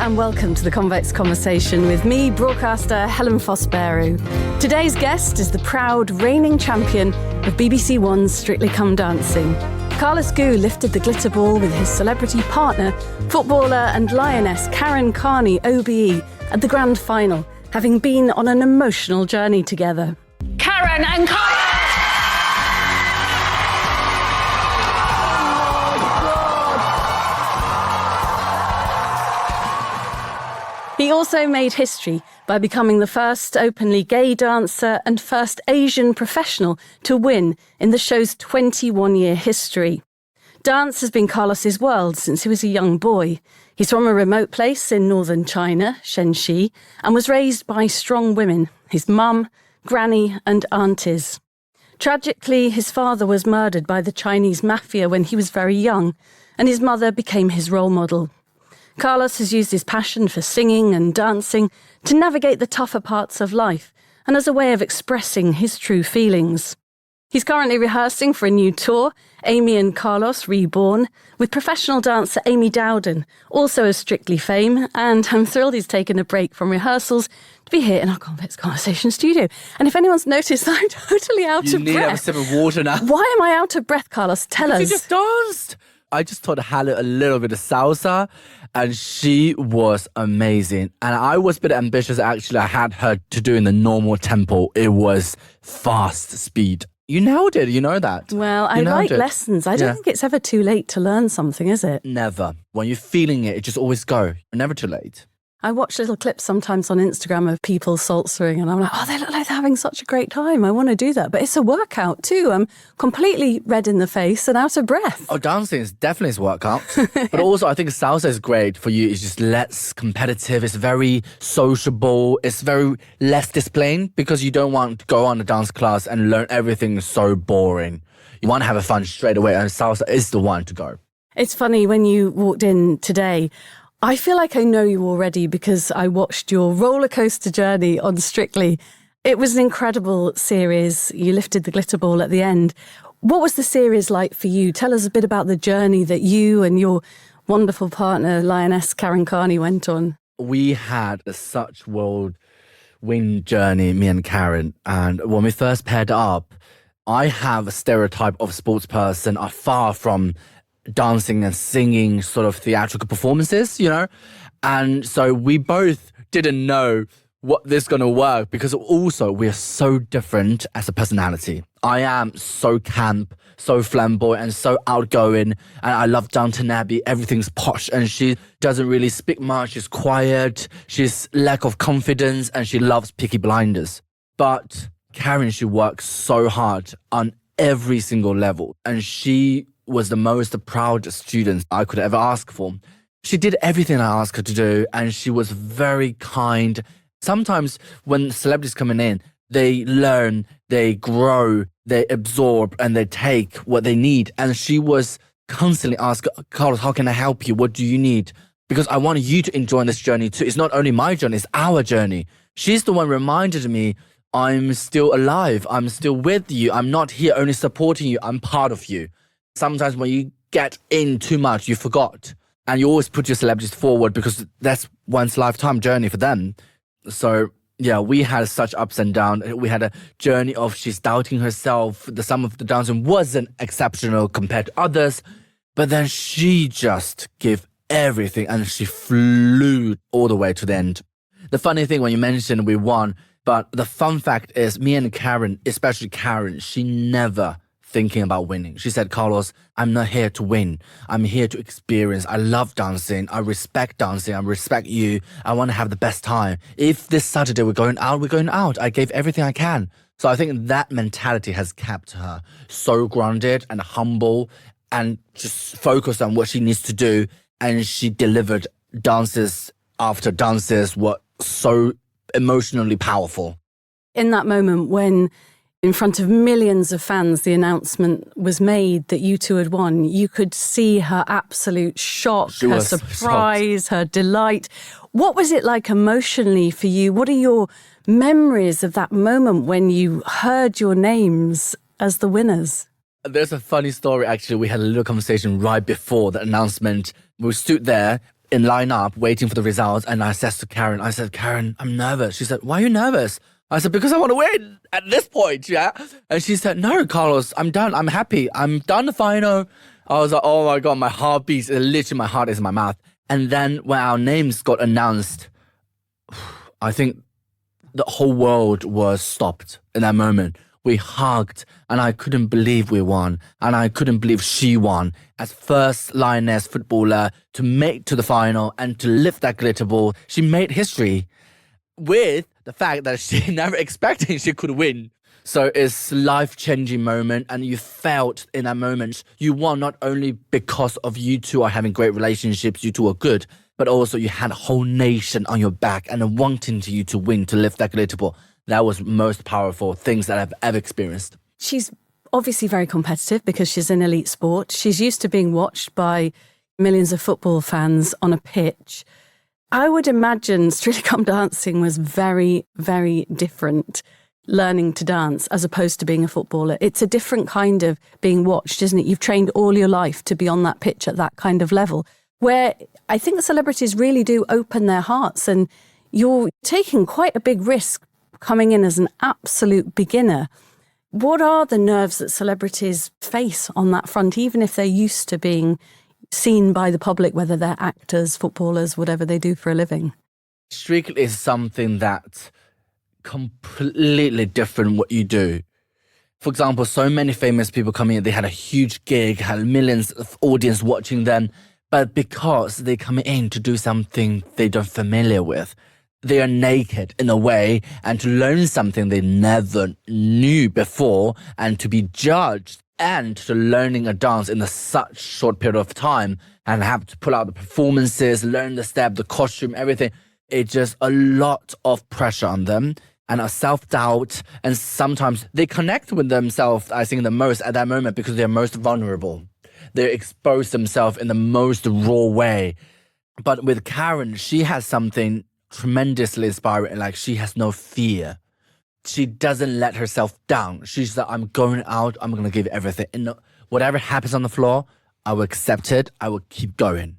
and welcome to the Convex Conversation with me, broadcaster Helen Foss-Beru. Today's guest is the proud reigning champion of BBC One's Strictly Come Dancing. Carlos lifted the glitter ball with his celebrity partner, footballer and Lioness Karen Carney, OBE, at the grand final, having been on an emotional journey together. Karen and Carlos! He also made history by becoming the first openly gay dancer and first Asian professional to win in the show's 21-year history. Dance has been Carlos's world since he was a young boy. He's from a remote place in northern China, Shenxi, and was raised by strong women, his mum, granny and aunties. Tragically, his father was murdered by the Chinese mafia when he was very young, and his mother became his role model. Carlos has used his passion for singing and dancing to navigate the tougher parts of life and as a way of expressing his true feelings. He's currently rehearsing for a new tour, Amy and Carlos Reborn, with professional dancer Amy Dowden, also of Strictly fame, and I'm thrilled he's taken a break from rehearsals to be here in our Convex Conversation studio. And if anyone's noticed, I'm totally out of breath. You need to have a sip of water now. Why am I out of breath, Carlos? Tell us. You just danced. I just taught Halle a little bit of salsa, and she was amazing. And I was a bit ambitious, actually. I had her to do in the normal tempo. It was fast speed. You nailed it, you know that. Well, I like lessons. I don't think it's ever too late to learn something, is it? Never. When you're feeling it, just always go. Never too late. I watch little clips sometimes on Instagram of people salsering and I'm like, oh, they look like they're having such a great time. I want to do that. But it's a workout too. I'm completely red in the face and out of breath. Oh, dancing is definitely a workout. But also I think salsa is great for you. It's just less competitive. It's very sociable. It's very less disciplined because you don't want to go on a dance class and learn everything so boring. You want to have a fun straight away, and salsa is the one to go. It's funny, when you walked in today, I feel like I know you already because I watched your roller coaster journey on Strictly. It was an incredible series. You lifted the glitter ball at the end. What was the series like for you? Tell us a bit about the journey that you and your wonderful partner, Lioness Karen Carney, went on. We had such whirlwind journey, me and Karen. And when we first paired up, I have a stereotype of a sports person, are far from dancing and singing sort of theatrical performances, you know? And so we both didn't know what this is going to work because also we are so different as a personality. I am so camp, so flamboyant and so outgoing, and I love Downton Abbey. Everything's posh, and she doesn't really speak much. She's quiet, she's lack of confidence, and she loves Peaky Blinders. But Karen, she works so hard on every single level, and she was the most proud student I could ever ask for. She did everything I asked her to do, and she was very kind. Sometimes when celebrities coming in, they learn, they grow, they absorb, and they take what they need. And she was constantly asking, Carlos, how can I help you? What do you need? Because I want you to enjoy this journey too. It's not only my journey, it's our journey. She's the one reminded me, I'm still alive. I'm still with you. I'm not here only supporting you. I'm part of you. Sometimes when you get in too much, you forgot. And you always put your celebrities forward because that's one's lifetime journey for them. So, yeah, we had such ups and downs. We had a journey of she's doubting herself. Some of the dancing wasn't exceptional compared to others. But then she just gave everything and she flew all the way to the end. The funny thing when you mentioned we won, but the fun fact is me and Karen, especially Karen, she never thinking about winning. She said, Carlos, I'm not here to win. I'm here to experience. I love dancing. I respect dancing. I respect you. I want to have the best time. If this Saturday we're going out, we're going out. I gave everything I can. So I think that mentality has kept her so grounded and humble and just focused on what she needs to do. And she delivered dances after dances were so emotionally powerful. In that moment when in front of millions of fans, the announcement was made that you two had won, you could see her absolute shock, her surprise, her delight. What was it like emotionally for you? What are your memories of that moment when you heard your names as the winners? There's a funny story, actually. We had a little conversation right before the announcement. We stood there in line-up waiting for the results, and I said to Karen, Karen, I'm nervous. She said, why are you nervous? I said, because I want to win at this point, yeah? And she said, no, Carlos, I'm done. I'm happy. I'm done the final. I was like, oh my God, my heart beats. Literally, my heart is in my mouth. And then when our names got announced, I think the whole world was stopped in that moment. We hugged, and I couldn't believe we won. And I couldn't believe she won as first Lioness footballer to make to the final and to lift that glitter ball. She made history with the fact that she never expected she could win. So it's life-changing moment, and you felt in that moment you won not only because of you two are having great relationships, you two are good, but also you had a whole nation on your back and wanting you to win, to lift that glitter ball. That was most powerful things that I've ever experienced. She's obviously very competitive because she's in elite sport. She's used to being watched by millions of football fans on a pitch. I would imagine Strictly Come Dancing was very, very different, learning to dance as opposed to being a footballer. It's a different kind of being watched, isn't it? You've trained all your life to be on that pitch at that kind of level, where I think the celebrities really do open their hearts, and you're taking quite a big risk coming in as an absolute beginner. What are the nerves that celebrities face on that front, even if they're used to being seen by the public, whether they're actors, footballers, whatever they do for a living? Strictly is something that's completely different what you do. For example, so many famous people come in, they had a huge gig, had millions of audience watching them, but because they come in to do something they don't familiar with, they are naked in a way, and to learn something they never knew before, and to be judged, and to learning a dance in such short period of time, and have to pull out the performances, learn the step, the costume, everything. It's just a lot of pressure on them, and a self-doubt, and sometimes they connect with themselves, I think, the most at that moment because they're most vulnerable. They expose themselves in the most raw way. But with Karen, she has something tremendously inspiring. Like, she has no fear. She doesn't let herself down. She's like, I'm going out, I'm going to give everything. And whatever happens on the floor, I will accept it. I will keep going.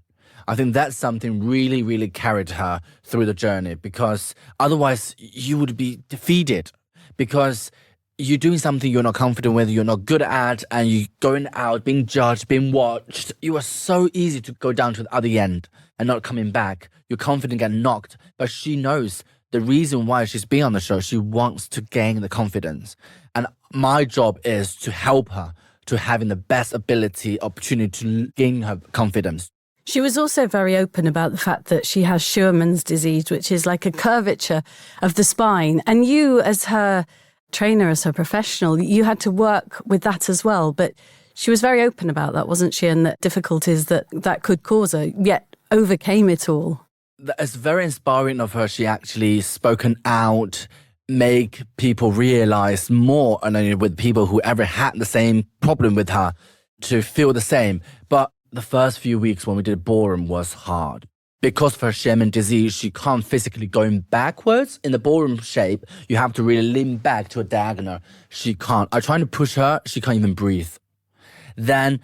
I think that's something really, really carried her through the journey, because otherwise you would be defeated, because you're doing something you're not confident with, you're not good at, and you're going out, being judged, being watched. You are so easy to go down to the other end and not coming back. Your confidence get knocked. But she knows the reason why she's being on the show. She wants to gain the confidence. And my job is to help her to having the best ability, opportunity to gain her confidence. She was also very open about the fact that she has Scheuermann's disease, which is like a curvature of the spine. And you, as her trainer, as her professional, you had to work with that as well. But she was very open about that, wasn't she? And the difficulties that could cause her, yet overcame it all. It's very inspiring of her. She actually spoken out, make people realize more, and with people who ever had the same problem with her, to feel the same. But the first few weeks when we did ballroom was hard. Because of her Scheuermann disease, she can't physically going backwards in the ballroom shape. You have to really lean back to a diagonal. She can't. I try to push her, she can't even breathe. Then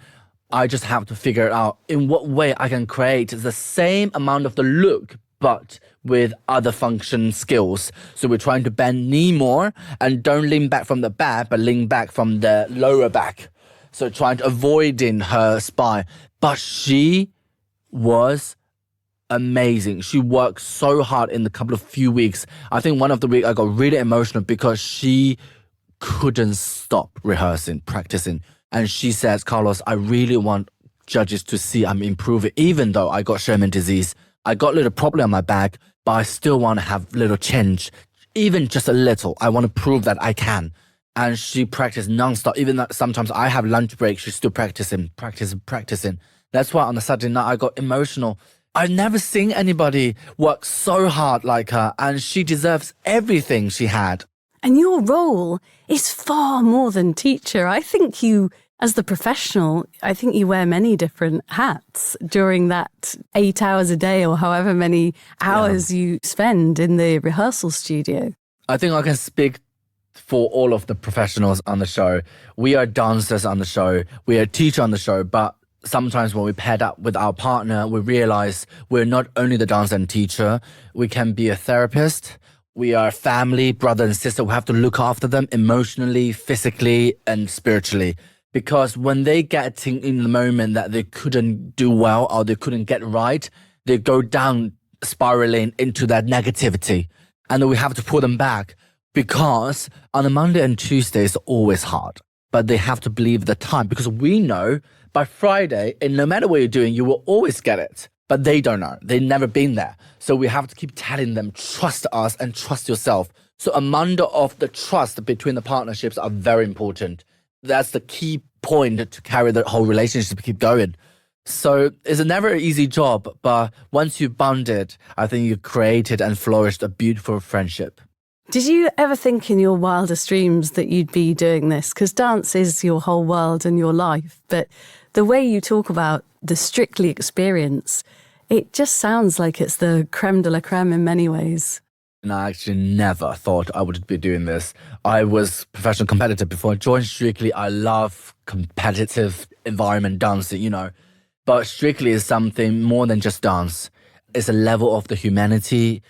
I just have to figure out in what way I can create the same amount of the look, but with other function skills. So we're trying to bend knee more and don't lean back from the back, but lean back from the lower back. So trying to avoid in her spine. But she was amazing. She worked so hard in the couple of few weeks. I think one of the weeks I got really emotional because she couldn't stop rehearsing, practicing. And she says, Carlos, I really want judges to see I'm improving. Even though I got Scheuermann disease, I got a little problem on my back, but I still want to have a little change. Even just a little. I want to prove that I can. And she practiced nonstop. Even though sometimes I have lunch break, she's still practicing. That's why on the Saturday night I got emotional. I've never seen anybody work so hard like her, and she deserves everything she had. And your role is far more than teacher. I think you, as the professional, I think you wear many different hats during that 8 hours a day or however many hours you spend in the rehearsal studio. I think I can speak for all of the professionals on the show. We are dancers on the show. We are teachers on the show, but sometimes when we paired up with our partner, we realize we're not only the dancer and teacher, we can be a therapist. We are family, brother and sister. We have to look after them emotionally, physically, and spiritually. Because when they get in the moment that they couldn't do well or they couldn't get right, they go down spiraling into that negativity. And then we have to pull them back, because on a Monday and Tuesday is always hard. But they have to believe the time, because we know by Friday, and no matter what you're doing, you will always get it. But they don't know. They've never been there. So we have to keep telling them, trust us and trust yourself. So a Monday of the trust between the partnerships are very important. That's the key point to carry the whole relationship, keep going. So it's a never easy job, but once you bonded, I think you created and flourished a beautiful friendship. Did you ever think in your wildest dreams that you'd be doing this? Because dance is your whole world and your life. But the way you talk about the Strictly experience, it just sounds like it's the creme de la creme in many ways. And I actually never thought I would be doing this. I was a professional competitor before I joined Strictly. I love competitive environment dancing, you know. But Strictly is something more than just dance. It's a level of the humanity.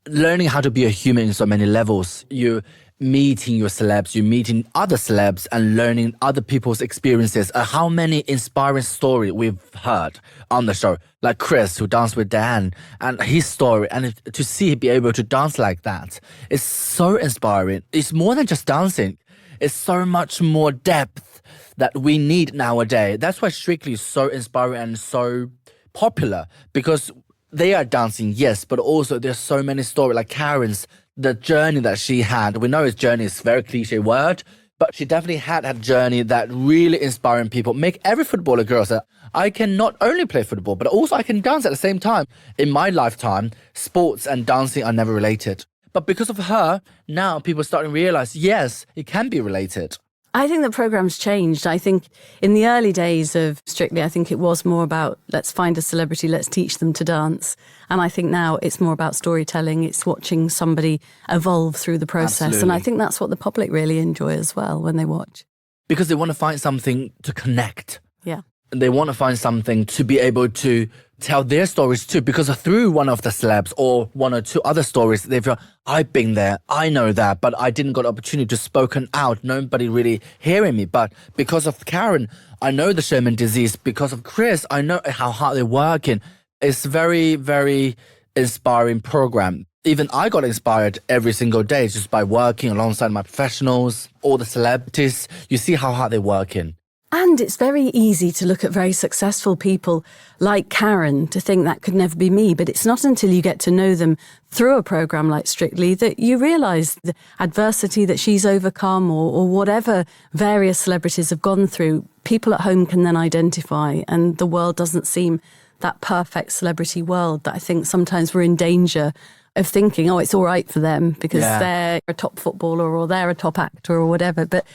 Learning how to be a human in so many levels. You meeting your celebs, you meeting other celebs and learning other people's experiences. How many inspiring stories we've heard on the show. Like Chris, who danced with Dan, and his story. And to see him be able to dance like that is so inspiring. It's more than just dancing. It's so much more depth that we need nowadays. That's why Strictly is so inspiring and so popular, because they are dancing, yes, but also there's so many stories, like Karen's, the journey that she had. We know his journey is a very cliche word, but she definitely had a journey that really inspiring people. Make every footballer girl say, I can not only play football, but also I can dance at the same time. In my lifetime, sports and dancing are never related. But because of her, now people are starting to realize, yes, it can be related. I think the program's changed. I think in the early days of Strictly, I think it was more about let's find a celebrity, let's teach them to dance. And I think now it's more about storytelling. It's watching somebody evolve through the process. Absolutely. And I think that's what the public really enjoy as well when they watch. Because they want to find something to connect. Yeah. They want to find something to be able to tell their stories too, because through one of the celebs or one or two other stories, they feel, I've been there, I know that, but I didn't got the opportunity to spoken out. Nobody really hearing me. But because of Karen, I know the Sherman disease. Because of Chris, I know how hard they're working. It's very, very inspiring program. Even I got inspired every single day just by working alongside my professionals, all the celebrities. You see how hard they're working. And it's very easy to look at very successful people like Karen to think that could never be me. But it's not until you get to know them through a programme like Strictly that you realise the adversity that she's overcome or whatever various celebrities have gone through. People at home can then identify, and the world doesn't seem that perfect celebrity world that I think sometimes we're in danger of thinking, oh, it's all right for them because they're a top footballer or they're a top actor or whatever. But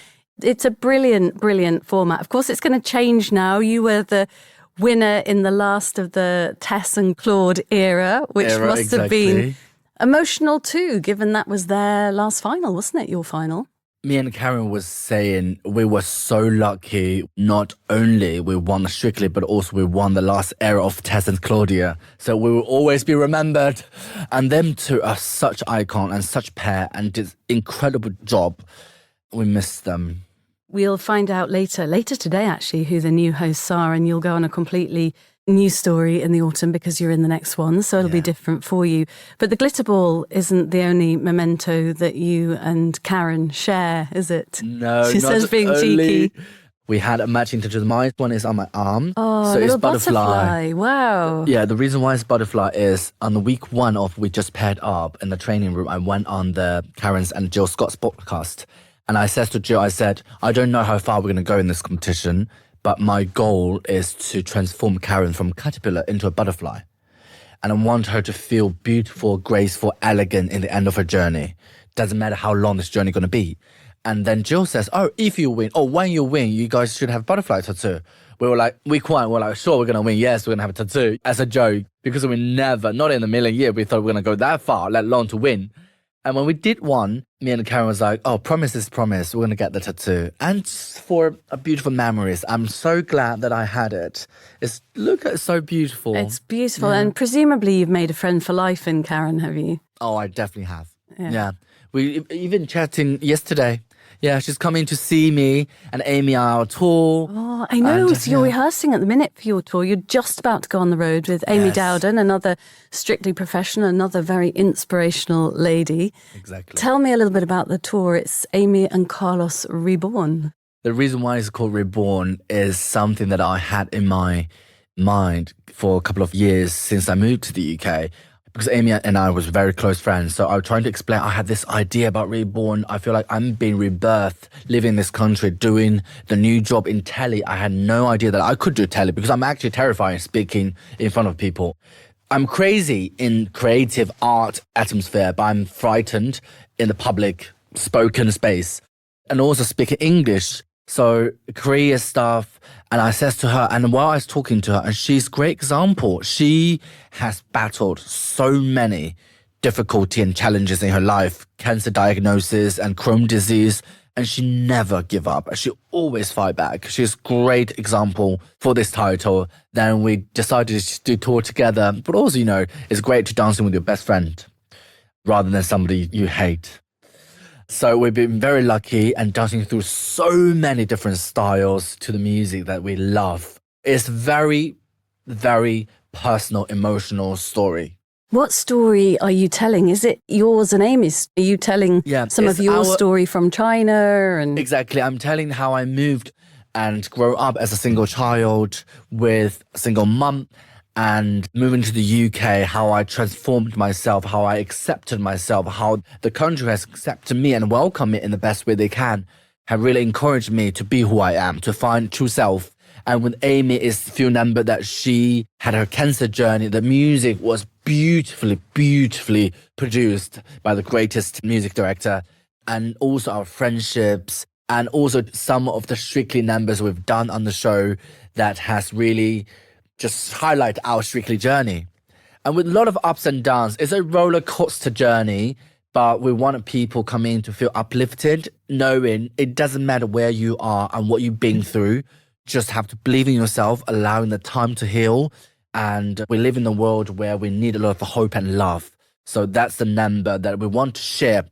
it's a brilliant, brilliant format. Of course, it's going to change now. You were the winner in the last of the Tess and Claude era, which must have been emotional too, given that was their last final, wasn't it, your final? Me and Karen was saying we were so lucky. Not only we won Strictly, but also we won the last era of Tess and Claudia. So we will always be remembered. And them two are such icon and such pair and did incredible job. We miss them. We'll find out later today, actually, who the new hosts are, and you'll go on a completely new story in the autumn because you're in the next one, so it'll be different for you. But the glitter ball isn't the only memento that you and Karen share, is it? No, she says being cheeky. We had a matching tattoo. My one is on my arm. Oh, so little it's butterfly. Wow. Yeah, the reason why it's butterfly is on the week one of we just paired up in the training room, I went on the Karen's and Jill Scott's podcast. And I said to Jill, I don't know how far we're going to go in this competition, but my goal is to transform Karen from caterpillar into a butterfly. And I want her to feel beautiful, graceful, elegant in the end of her journey. Doesn't matter how long this journey is going to be. And then Jill says, if you win, when you win, you guys should have butterfly tattoo. We were like, week one, we're like, sure, we're going to win. Yes, we're going to have a tattoo as a joke. Because we never, not in a million years, we thought we were going to go that far, let alone to win. And when we did one, me and Karen was like, oh, promise is promise. We're going to get the tattoo. And for a beautiful memories, I'm so glad that I had it. Look, it's so beautiful. It's beautiful. And presumably you've made a friend for life in Karen, have you? Oh, I definitely have. Yeah. We even chatting yesterday. Yeah, she's coming to see me and Amy on our tour. Oh, I know. So you're rehearsing at the minute for your tour. You're just about to go on the road with Amy Dowden, another Strictly Professional, another very inspirational lady. Exactly. Tell me a little bit about the tour. It's Amy and Carlos Reborn. The reason why it's called Reborn is something that I had in my mind for a couple of years since I moved to the UK. Because Amy and I was very close friends. So I was trying to explain, I had this idea about Reborn. I feel like I'm being rebirthed, living in this country, doing the new job in telly. I had no idea that I could do telly because I'm actually terrified of speaking in front of people. I'm crazy in creative art atmosphere, but I'm frightened in the public spoken space and also speaking English. So career stuff, and I says to her, and while I was talking to her, and she's a great example. She has battled so many difficulty and challenges in her life, cancer diagnosis and Crohn's disease, and she never give up. She always fight back. She's a great example for this title. Then we decided to do tour together, but also, it's great to dancing with your best friend rather than somebody you hate. So we've been very lucky and dancing through so many different styles to the music that we love. It's very, very personal, emotional story. What story are you telling? Is it yours and Amy's? Are you telling some of your story from China? Exactly. I'm telling how I moved and grew up as a single child with a single mum. And moving to the UK, how I transformed myself, how I accepted myself, how the country has accepted me and welcomed me in the best way they can, have really encouraged me to be who I am, to find true self. And with Amy, it's feel number that she had her cancer journey. The music was beautifully, beautifully produced by the greatest music director. And also our friendships and also some of the Strictly numbers we've done on the show that has really just highlight our Strictly journey. And with a lot of ups and downs, it's a roller coaster journey, but we want people coming to feel uplifted, knowing it doesn't matter where you are and what you've been through. Just have to believe in yourself, allowing the time to heal. And we live in a world where we need a lot of hope and love. So that's the number that we want to share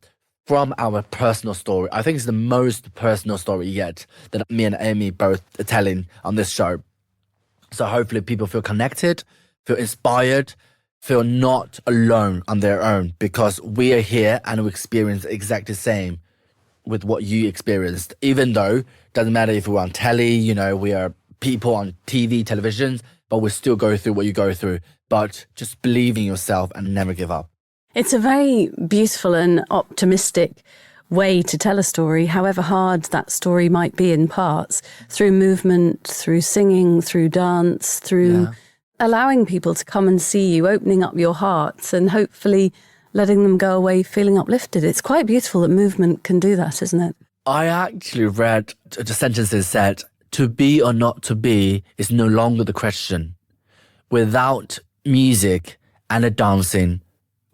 from our personal story. I think it's the most personal story yet that me and Amy both are telling on this show. So hopefully people feel connected, feel inspired, feel not alone on their own, because we are here and we experience exactly the same with what you experienced. Even though, doesn't matter if we're on telly, we are people on TV, television, but we still go through what you go through. But just believe in yourself and never give up. It's a very beautiful and optimistic way to tell a story, however hard that story might be in parts, through movement, through singing, through dance, through allowing people to come and see you, opening up your hearts and hopefully letting them go away feeling uplifted. It's quite beautiful that movement can do that, isn't it? I actually read the sentences said, to be or not to be is no longer the question. Without music and the dancing,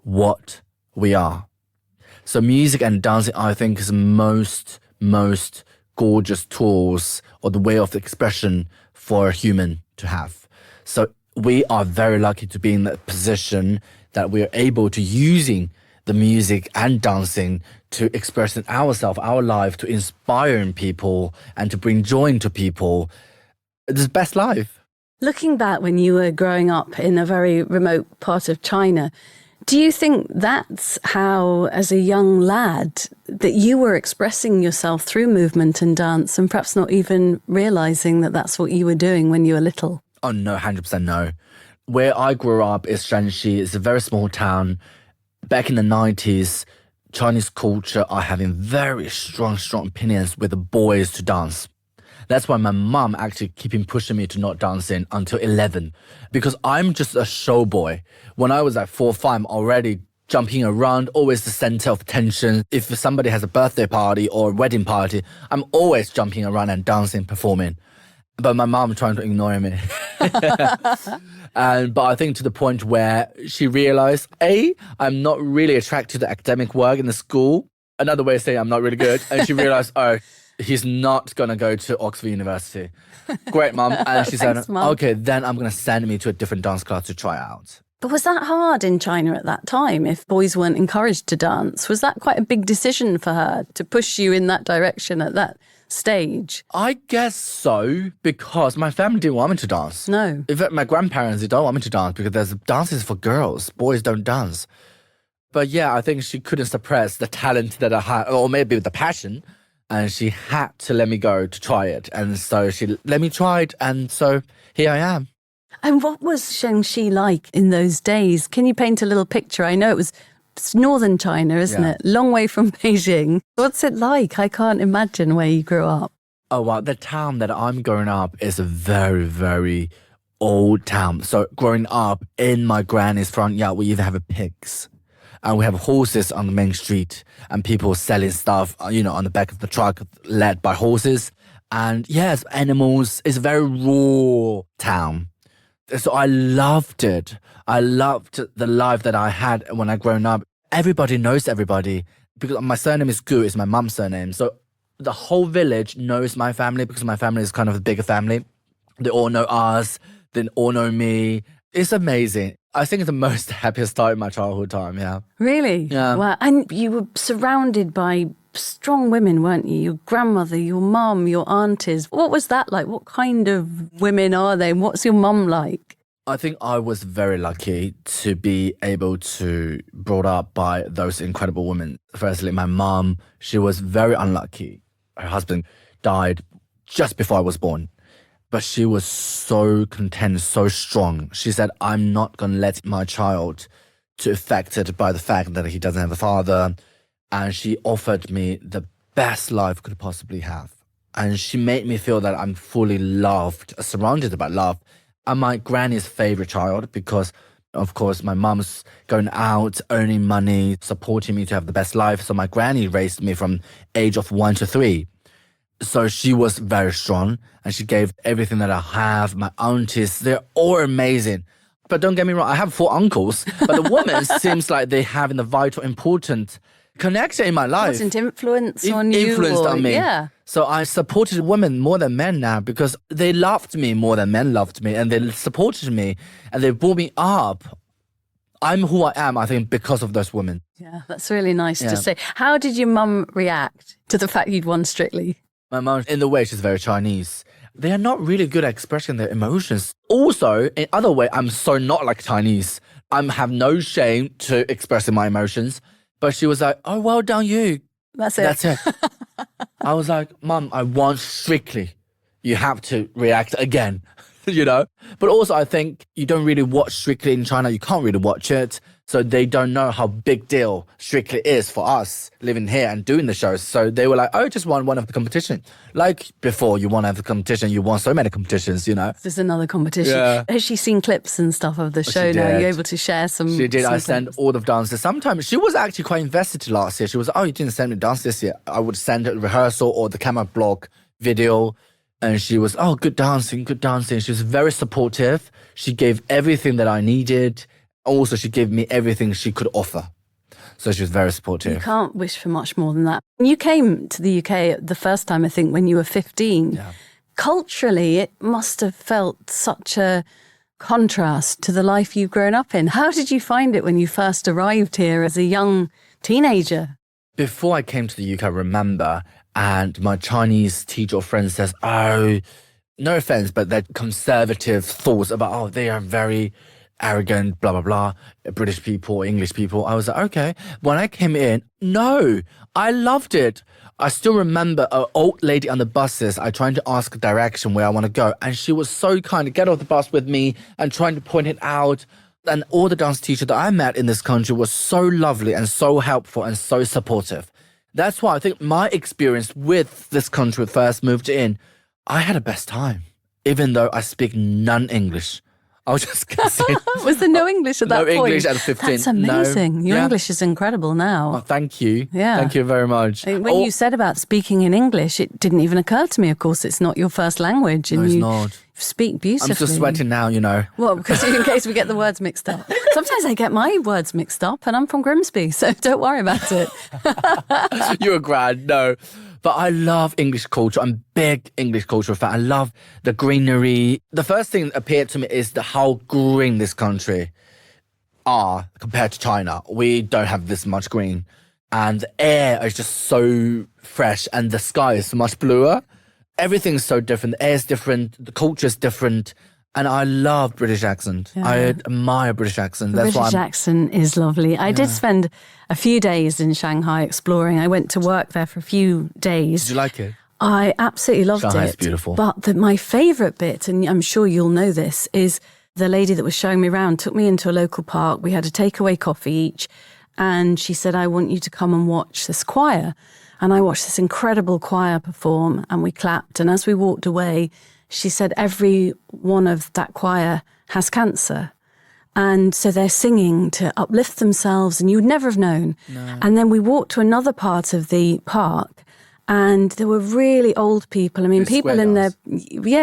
what we are. So music and dancing, I think, is the most gorgeous tools or the way of expression for a human to have. So we are very lucky to be in that position that we are able to using the music and dancing to express ourselves, our life, to inspire people and to bring joy into people. It's the best life. Looking back when you were growing up in a very remote part of China, do you think that's how, as a young lad, that you were expressing yourself through movement and dance and perhaps not even realising that that's what you were doing when you were little? Oh, no, 100% no. Where I grew up is Shanxi. It's a very small town. Back in the 90s, Chinese culture are having very strong opinions with the boys to dance. That's why my mom actually keeping pushing me to not dancing until 11, because I'm just a show boy. When I was like 4 or 5, I'm already jumping around, always the center of attention. If somebody has a birthday party or a wedding party, I'm always jumping around and dancing, performing. But my mom trying to ignore me. But I think to the point where she realized, I'm not really attracted to academic work in the school. Another way of saying I'm not really good. And she realized, he's not going to go to Oxford University. Great, Mum. And she Thanks, said, Mum. okay, then I'm going to send me to a different dance class to try out. But was that hard in China at that time if boys weren't encouraged to dance? Was that quite a big decision for her to push you in that direction at that stage? I guess so, because my family didn't want me to dance. No. In fact, my grandparents, they don't want me to dance because there's dances for girls. Boys don't dance. But yeah, I think she couldn't suppress the talent that I had, or maybe the passion. And she had to let me go to try it. And so she let me try it. And so here I am. And what was Shaanxi like in those days? Can you paint a little picture? I know it's northern China, isn't it? Long way from Beijing. What's it like? I can't imagine where you grew up. Oh, wow. The town that I'm growing up is a very, very old town. So growing up in my granny's front yard, we even have pigs. And we have horses on the main street and people selling stuff, on the back of the truck led by horses. And yes, animals. It's a very raw town. So I loved it. I loved the life that I had when I grown up. Everybody knows everybody because my surname is Gu, it's my mum's surname. So the whole village knows my family because my family is kind of a bigger family. They all know us. They all know me. It's amazing. I think it's the most happiest time in my childhood time, yeah. Really? Yeah. Wow. And you were surrounded by strong women, weren't you? Your grandmother, your mum, your aunties. What was that like? What kind of women are they? What's your mum like? I think I was very lucky to be able to brought up by those incredible women. Firstly, my mom, she was very unlucky. Her husband died just before I was born. But she was so content, so strong. She said, I'm not going to let my child to affected by the fact that he doesn't have a father. And she offered me the best life could possibly have. And she made me feel that I'm fully loved, surrounded by love. I'm my granny's favorite child because, of course, my mom's going out, earning money, supporting me to have the best life. So my granny raised me from age of 1 to 3. So she was very strong and she gave everything that I have. My aunties, they're all amazing. But don't get me wrong, I have 4 uncles, but the woman seems like they have a vital, important connection in my life. Wasn't influence on you? Influenced on me. Yeah. So I supported women more than men now because they loved me more than men loved me and they supported me and they brought me up. I'm who I am, I think, because of those women. Yeah, that's really nice to say. How did your mum react to the fact you'd won Strictly? My mom, in the way, she's very Chinese. They are not really good at expressing their emotions. Also, in other way, I'm so not like Chinese. I have no shame to expressing my emotions. But she was like, oh, well done you. That's it. That's it. I was like, Mum, I want Strictly. You have to react again, But also, I think you don't really watch Strictly in China. You can't really watch it. So they don't know how big deal Strictly is for us living here and doing the shows. So they were like, oh, just won one of the competition. Like before, you want to have the competition. You won so many competitions, There's another competition. Yeah. Has she seen clips and stuff of the show now? Are you able to share some? She did. Some I sent all the dances. Sometimes she was actually quite invested last year. She was, oh, you didn't send me dance this year. I would send her rehearsal or the camera block video. And she was, oh, good dancing, good dancing. She was very supportive. She gave everything that I needed. Also, she gave me everything she could offer. So she was very supportive. You can't wish for much more than that. You came to the UK the first time, I think, when you were 15. Yeah. Culturally, it must have felt such a contrast to the life you've grown up in. How did you find it when you first arrived here as a young teenager? Before I came to the UK, I remember, and my Chinese teacher or friend says, oh, no offense, but that conservative thoughts about, oh, they are very arrogant, blah, blah, blah, British people, English people. I was like, okay. When I came in, no, I loved it. I still remember an old lady on the buses. I tried to ask direction where I want to go. And she was so kind to get off the bus with me and trying to point it out. And all the dance teachers that I met in this country was so lovely and so helpful and so supportive. That's why I think my experience with this country first moved in, I had a best time, even though I speak none English. I was just going to say. Was there no English at that point? No English at 15. That's amazing. No. Your English is incredible now. Oh, thank you. Yeah. Thank you very much. When you said about speaking in English, it didn't even occur to me, of course, it's not your first language. And No, it's not. speak beautifully. I'm just sweating now, you know. Well, because in case we get the words mixed up. Sometimes I get my words mixed up and I'm from Grimsby, so don't worry about it. You're a grad, no. But I love English culture. I'm a big English culture fan. I love the greenery. The first thing that appeared to me is how green this country are compared to China. We don't have this much green. And the air is just so fresh and the sky is so much bluer. Everything's so different. The air is different. The culture is different. And I love British accent. Yeah. I admire British accent. The British accent is lovely. I did spend a few days in Shanghai exploring. I went to work there for a few days. Did you like it? I absolutely loved Shanghai's it. Beautiful. But my favourite bit, and I'm sure you'll know this, is the lady that was showing me around took me into a local park. We had a takeaway coffee each. And she said, I want you to come and watch this choir. And I watched this incredible choir perform and we clapped. And as we walked away, she said, every one of that choir has cancer. And so they're singing to uplift themselves and you would never have known. No. And then we walked to another part of the park and there were really old people. I mean, people in their,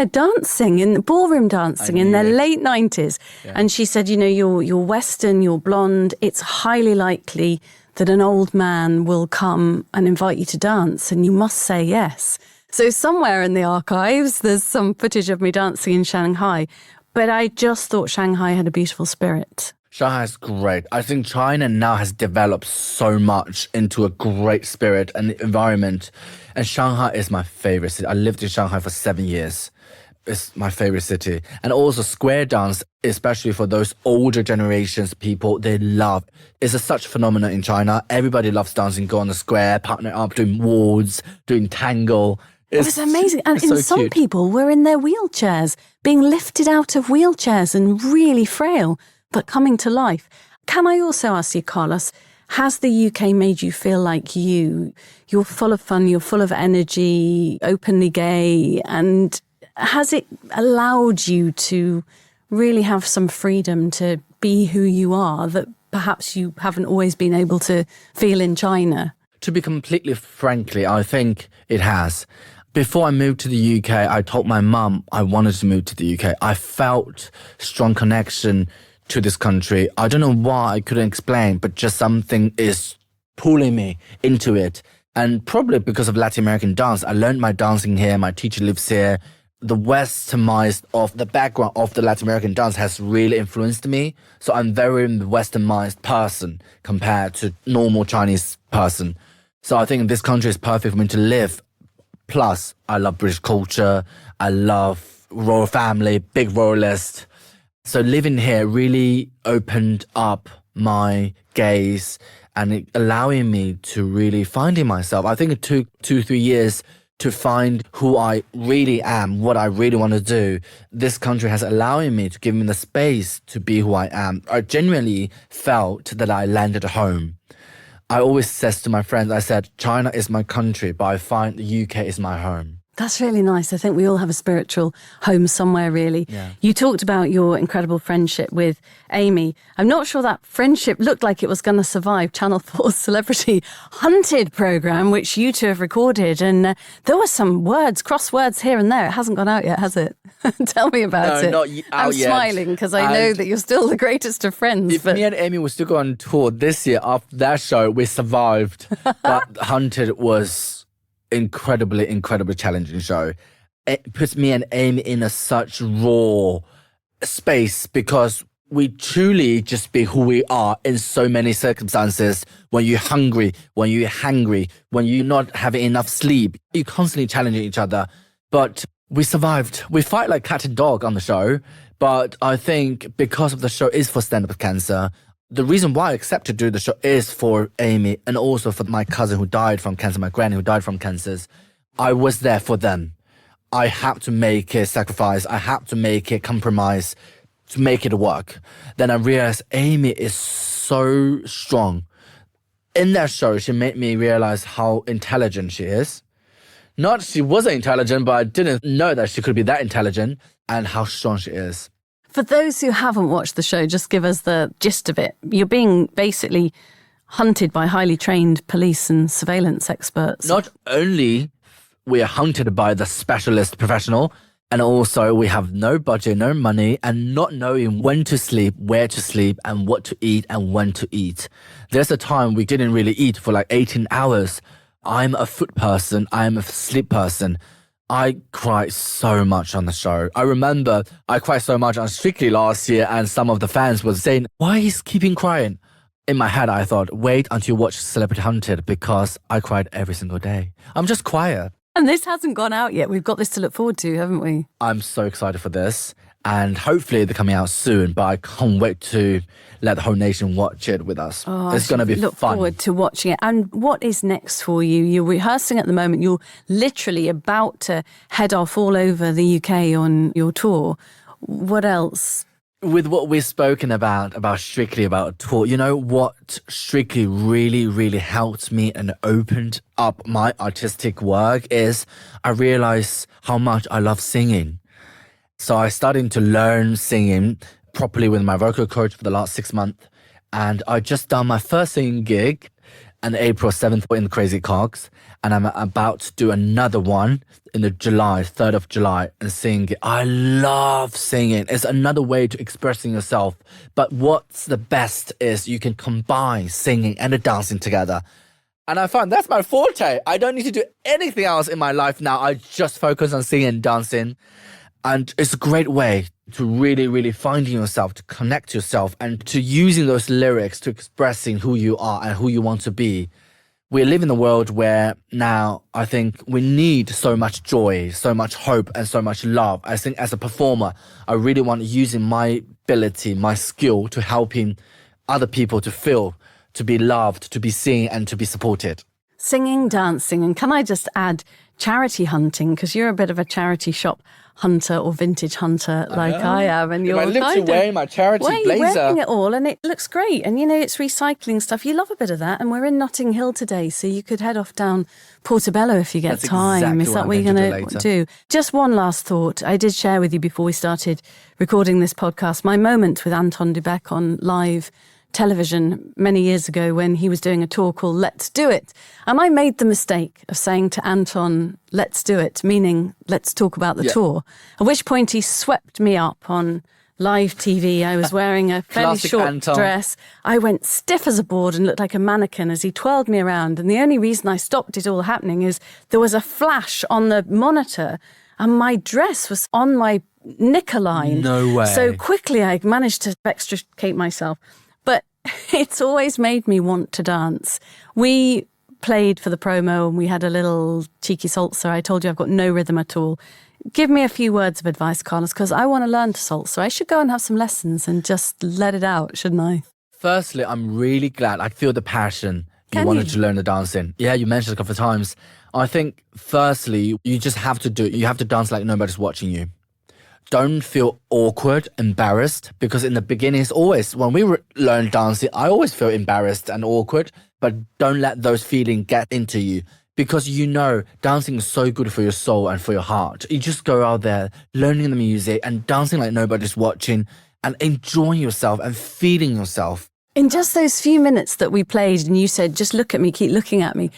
dancing, in the ballroom dancing in their late 90s. Yeah. And she said, you know, you're Western, you're blonde. It's highly likely that an old man will come and invite you to dance and you must say yes. So somewhere in the archives, there's some footage of me dancing in Shanghai. But I just thought Shanghai had a beautiful spirit. Shanghai is great. I think China now has developed so much into a great spirit and environment. And Shanghai is my favorite city. I lived in Shanghai for 7 years. It's my favorite city. And also square dance, especially for those older generations people, they love. It's such a phenomenon in China. Everybody loves dancing, go on the square, partner up, doing waltz, doing tango. It's amazing. And so some cute. people were in their wheelchairs, being lifted out of wheelchairs and really frail, but coming to life. Can I also ask you, Carlos, has the UK made you feel like you're full of fun, you're full of energy, openly gay, and has it allowed you to really have some freedom to be who you are that perhaps you haven't always been able to feel in China? To be completely frankly, I think it has. Before I moved to the UK, I told my mum I wanted to move to the UK. I felt strong connection to this country. I don't know why, I couldn't explain, but just something is pulling me into it. And probably because of Latin American dance, I learned my dancing here. My teacher lives here. The westernized of the background of the Latin American dance has really influenced me. So I'm very westernized person compared to normal Chinese person. So I think this country is perfect for me to live. Plus, I love British culture. I love royal family, big royalist. So living here really opened up my gaze and it allowing me to really finding myself. I think it took 2-3 years to find who I really am, what I really want to do. This country has allowed me to give me the space to be who I am. I genuinely felt that I landed home. I always says to my friends, I said, China is my country, but I find the UK is my home. That's really nice. I think we all have a spiritual home somewhere, really. Yeah. You talked about your incredible friendship with Amy. I'm not sure that friendship looked like it was going to survive Channel 4's Celebrity Hunted programme, which you two have recorded. And there were some crosswords here and there. It hasn't gone out yet, has it? Tell me about it. No, not out I'm yet. Smiling because I know that you're still the greatest of friends. If me and Amy were still go on tour this year after that show, we survived. But Hunted was incredibly challenging show. It puts me and Amy in such raw space because we truly just be who we are in so many circumstances. When you're hungry, when you're hangry, when you're not having enough sleep, you're constantly challenging each other. But we survived. We fight like cat and dog on the show. But I think because of the show is for stand-up cancer, the reason why I accepted to do the show is for Amy and also for my cousin who died from cancer, my granny who died from cancers. I was there for them. I had to make a sacrifice. I had to make a compromise to make it work. Then I realized Amy is so strong. In that show, she made me realize how intelligent she is. Not she wasn't intelligent, but I didn't know that she could be that intelligent and how strong she is. For those who haven't watched the show, just give us the gist of it. You're being basically hunted by highly trained police and surveillance experts. Not only we are hunted by the specialist professional, And also we have no budget, no money, and not knowing when to sleep, where to sleep, and what to eat and when to eat. There's a time we didn't really eat for like 18 hours. I'm a food person. I'm a sleep person. I cried so much on the show. I remember I cried so much on Strictly last year, and some of the fans were saying, why he's keeping crying? In my head, I thought, wait until you watch Celebrity Hunted, because I cried every single day. I'm just quiet. And this hasn't gone out yet. We've got this to look forward to, haven't we? I'm so excited for this. And hopefully they're coming out soon, but I can't wait to let the whole nation watch it with us. It's going to be look fun. Forward to watching it. And what is next for you? You're rehearsing at the moment. You're literally about to head off all over the UK on your tour. What else? With what we've spoken about Strictly, about tour, you know what Strictly really, really helped me and opened up my artistic work is I realized how much I love singing. So I started to learn singing properly with my vocal coach for the last 6 months. And I just done my first singing gig on April 7th in the Crazy Cogs. And I'm about to do another one in the 3rd of July and sing. I love singing. It's another way to expressing yourself. But what's the best is you can combine singing and the dancing together. And I found that's my forte. I don't need to do anything else in my life now. I just focus on singing and dancing. And it's a great way to really, really finding yourself, to connect yourself, and to using those lyrics to expressing who you are and who you want to be. We live in a world where now I think we need so much joy, so much hope, and so much love. I think as a performer, I really want using my ability, my skill to helping other people to feel, to be loved, to be seen, and to be supported. Singing, dancing, and can I just add charity hunting, because you're a bit of a charity shop hunter or vintage hunter like I am, and you're literally wearing my charity blazer. You're wearing it all, and it looks great. And you know, it's recycling stuff. You love a bit of that. And we're in Notting Hill today, so you could head off down Portobello if you get That's time. Exactly Is that what you're going to do? Just one last thought. I did share with you before we started recording this podcast my moment with Anton de Beck on live television many years ago when he was doing a tour called Let's Do It. And I made the mistake of saying to Anton, let's do it, meaning let's talk about the tour. At which point he swept me up on live TV. I was wearing a fairly short Anton dress. I went stiff as a board and looked like a mannequin as he twirled me around. And the only reason I stopped it all happening is there was a flash on the monitor and my dress was on my knicker line. No way. So quickly I managed to extricate myself. But it's always made me want to dance. We played for the promo and we had a little cheeky salsa. I told you I've got no rhythm at all. Give me a few words of advice, Carlos, because I want to learn to salsa. I should go and have some lessons and just let it out, shouldn't I? Firstly, I'm really glad. I feel the passion. You wanted to learn the dancing. Yeah, you mentioned it a couple of times. I think, firstly, you just have to do it. You have to dance like nobody's watching you. Don't feel awkward, embarrassed, because in the beginning, it's always, when we learn dancing, I always feel embarrassed and awkward, but don't let those feelings get into you, because you know dancing is so good for your soul and for your heart. You just go out there, learning the music and dancing like nobody's watching and enjoying yourself and feeling yourself. In just those few minutes that we played and you said, just look at me, keep looking at me,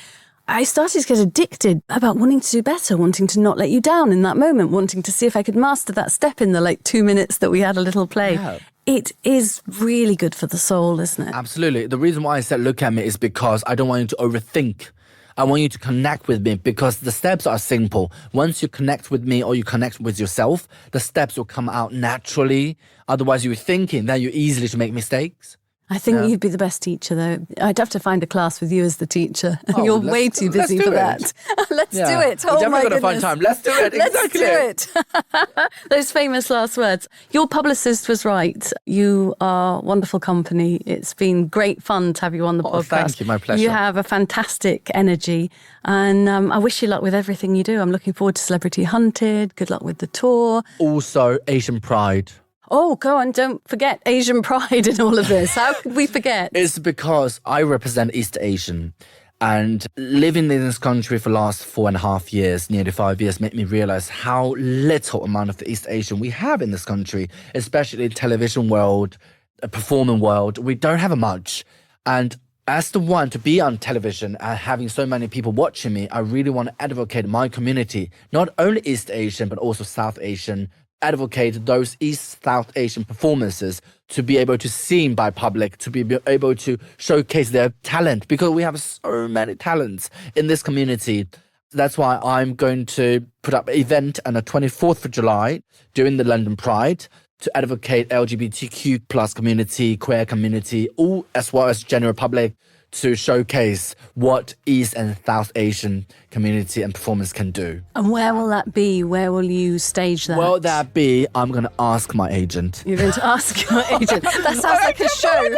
I started to get addicted about wanting to do better, wanting to not let you down in that moment, wanting to see if I could master that step in the 2 minutes that we had a little play. Yeah. It is really good for the soul, isn't it? Absolutely. The reason why I said look at me is because I don't want you to overthink. I want you to connect with me because the steps are simple. Once you connect with me or you connect with yourself, the steps will come out naturally. Otherwise, you're thinking that you're easily to make mistakes. I think you'd be the best teacher, though. I'd have to find a class with you as the teacher. You're way too busy for that. Let's do it. Oh, my goodness. Find time. Let's do it. Exactly. Let's do it. Those famous last words. Your publicist was right. You are wonderful company. It's been great fun to have you on the podcast. Thank you. My pleasure. You have a fantastic energy. And I wish you luck with everything you do. I'm looking forward to Celebrity Hunted. Good luck with the tour. Also, Asian Pride. Oh, go on. Don't forget Asian pride in all of this. How could we forget? It's because I represent East Asian. And living in this country for the last 4.5 years, nearly 5 years, made me realize how little amount of the East Asian we have in this country, especially in the television world, the performing world. We don't have much. And as the one to be on television and having so many people watching me, I really want to advocate my community, not only East Asian, but also South Asian, advocate those East South Asian performances to be able to seen by public, to be able to showcase their talent, because we have so many talents in this community. That's why I'm going to put up an event on the 24th of July during the London Pride to advocate LGBTQ plus community, queer community, all as well as general public, to showcase what East and South Asian community and performance can do. And where will that be? Where will you stage that? Will that be? I'm going to ask my agent. You're going to ask your agent. That sounds like a show.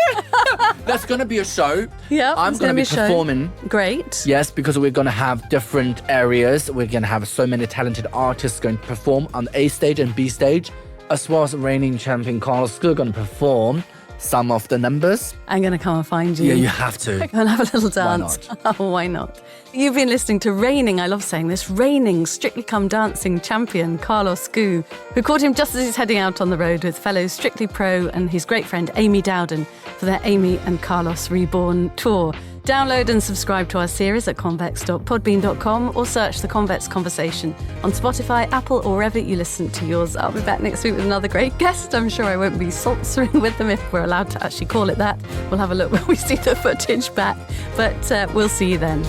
That's going to be a show. Yeah, I'm going to be performing. Great. Yes, because we're going to have different areas. We're going to have so many talented artists going to perform on the A stage and B stage, as well as reigning champion Carlos Reborn going to perform some of the numbers. I'm going to come and find you. Yeah, you have to. Go and have a little dance. Why not? Oh, why not? You've been listening to reigning, I love saying this, reigning Strictly Come Dancing champion Carlos Reborn, who caught him just as he's heading out on the road with fellow Strictly Pro and his great friend Amy Dowden for their Amy and Carlos Reborn tour. Download and subscribe to our series at convex.podbean.com or search The Convex Conversation on Spotify, Apple, or wherever you listen to yours. I'll be back next week with another great guest. I'm sure I won't be sultering with them if we're allowed to actually call it that. We'll have a look when we see the footage back, but we'll see you then.